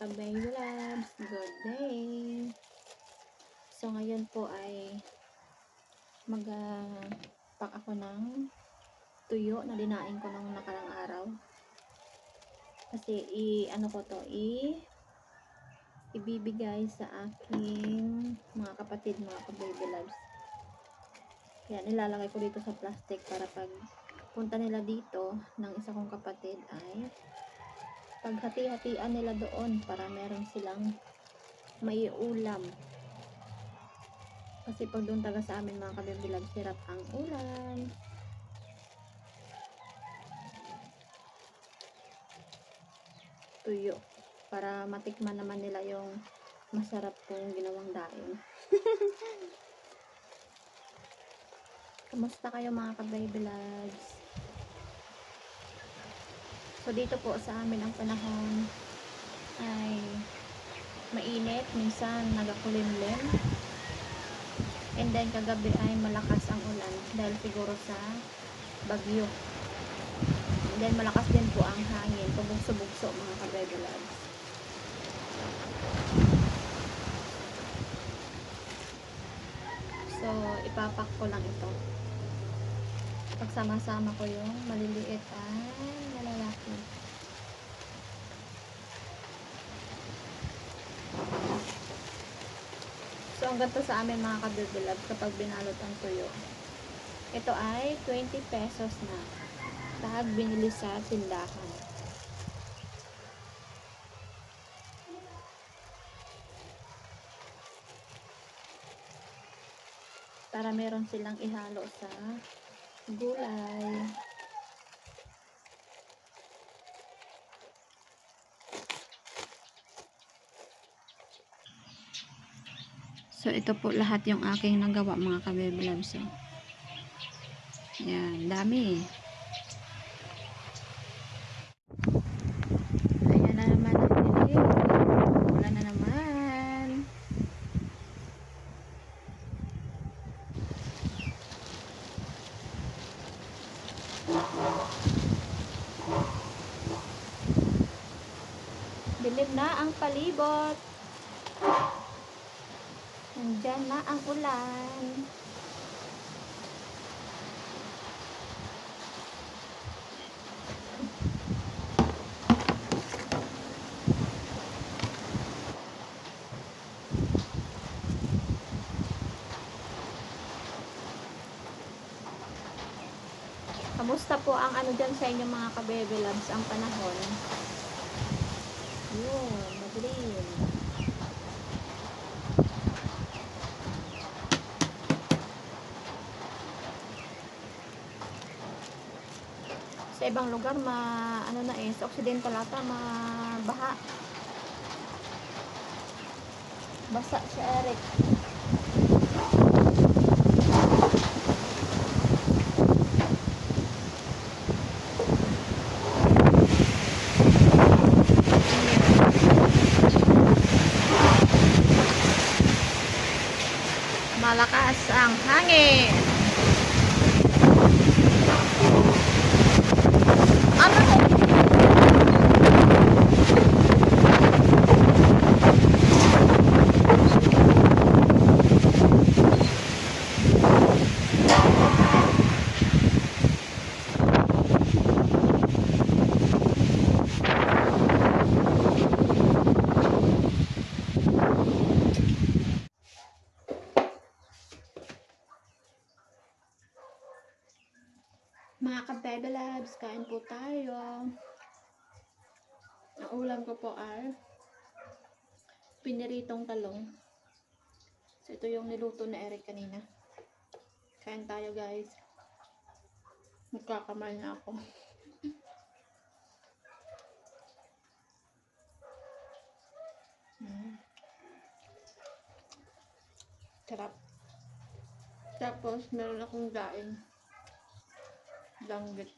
ka-baby loves, good day. So ngayon po ay mag-pack ako ng tuyo na dinain ko nung nakarang araw. Kasi ibibigay sa aking mga kapatid, mga ka-baby loves. Kaya nilalagay ko dito sa plastic para pag punta nila dito ng isa kong kapatid ay paghati-hatian nila doon para meron silang may ulam. Kasi pag doon taga sa amin mga ka-baby loves, sirap ang ulam. Tuyo. Para matikman naman nila yung masarap kong ginawang daing. Kamusta kayo mga ka-baby loves? So dito po sa amin ang panahon ay mainit, minsan nagakulimlim. And then kagabi ay malakas ang ulan dahil siguro sa bagyo. And then malakas din po ang hangin, pabugso-bugso mga ka-baby loves. So ipapak ko lang ito. Pagsama-sama ko yung maliliit ay malalaki. So ang ganito sa amin mga ka-baby loves kapag binalot ang tuyo. Ito ay 20 pesos na. Tag binili sa tindahan. Para meron silang ihalo sa gulay. So ito po lahat yung aking nagawa mga ka-baby loves. Yan, dami. Ayan na naman ang dilim. Wala na naman. Dilim na ang palibot. Nandyan na ang ulan. Kamusta po ang ano dyan sa inyo mga ka-baby loves, ang panahon? Yun, madilim. Sa ibang lugar sa Occidental ata mabaha. Basa si Eric. Malakas ang hangin. Mga ka-baby loves, kain po tayo. Ang ulam ko po ay piniritong talong. So ito yung niluto na Eric kanina. Kain tayo guys. Magkakamay na ako. Sarap. Tapos meron akong daing. Langgit.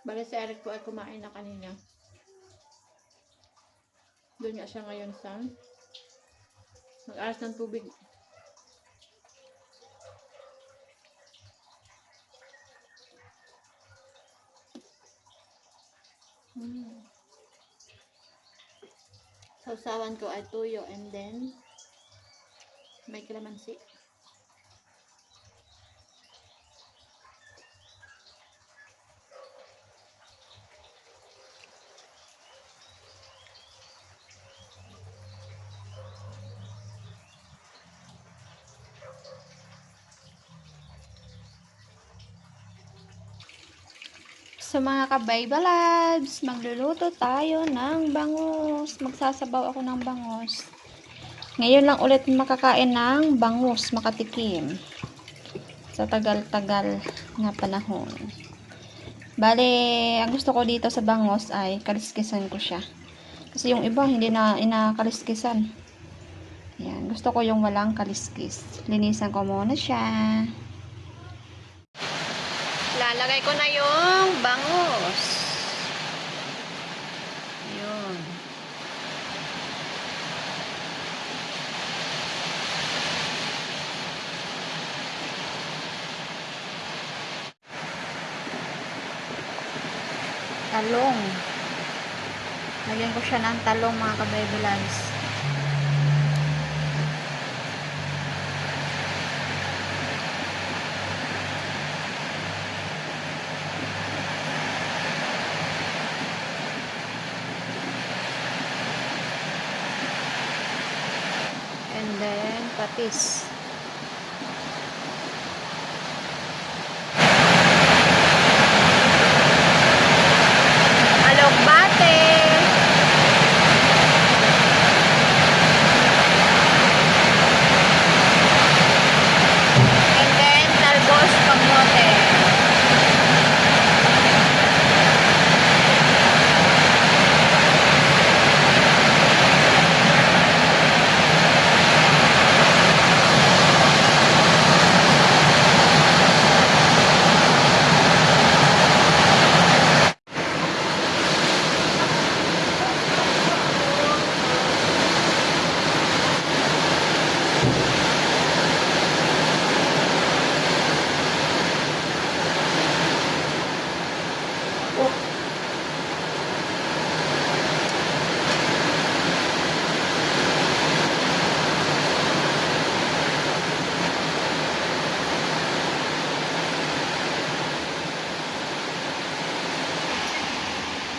Bale si Eric po ay kumain na kanina. Doon nga siya ngayon sa mag-aras ng tubig. sausawan ko ay tuyo and then may kalamansi. So mga kabaybalabs, magluluto tayo ng bangus. Magsasabaw ako ng bangus. Ngayon lang ulit makakain ng bangus, makatikim. Sa tagal-tagal na panahon. Bale, ang gusto ko dito sa bangus ay kaliskisan ko siya. Kasi yung iba hindi na inakaliskisan. Yan, gusto ko yung walang kaliskis. Linisan ko muna siya. Lalagay ko na yung bangus. Yun. Talong. Lagyan ko siya ng talong mga kabaybalans. And then, patis. Alugbate. And then, talbos kamote.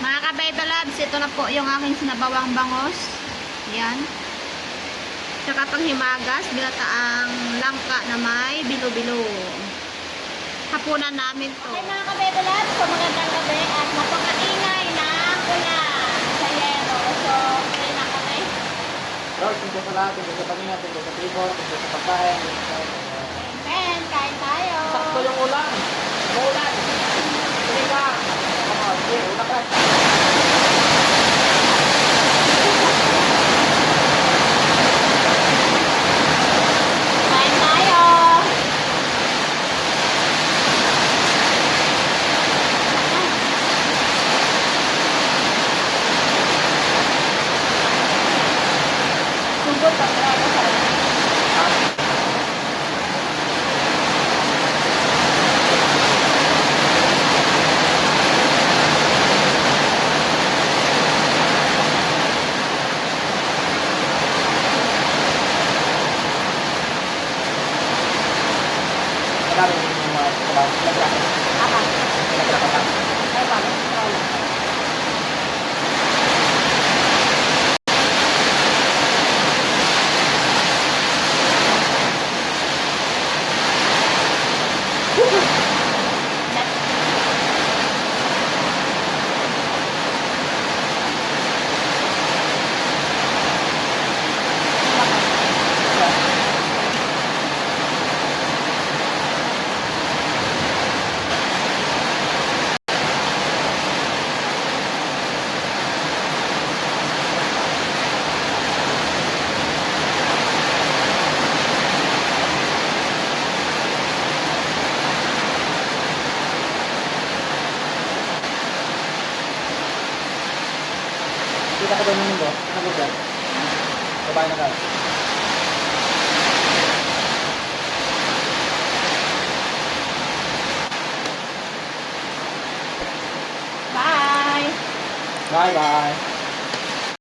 Mga kabaybalabs, ito na po yung aking sinabawang bangus. Yan. Tsaka panghimagas, binataang langka na may bilo-bilo. Hapunan namin to. Okay mga kabaybalabs, so magandang gabi at napakaingay ng ulan sa yero. So, okay na kami. Lord, tungkol sa lahat, tungkol sa pamilya, tungkol sa tribal, tungkol sa pagkain. Amen, kain tayo. Sakto yung ulan. Maulan. Sige ka. Sige, ulan ka. Kain tayo. Sugod pa talaga sa Marami yung mga trabaho. Aha. Nagkakapan. Ay, paano? Wala. Kita ko doon yung mundo. Ano ko dyan? Babae na ka. Bye! Bye-bye.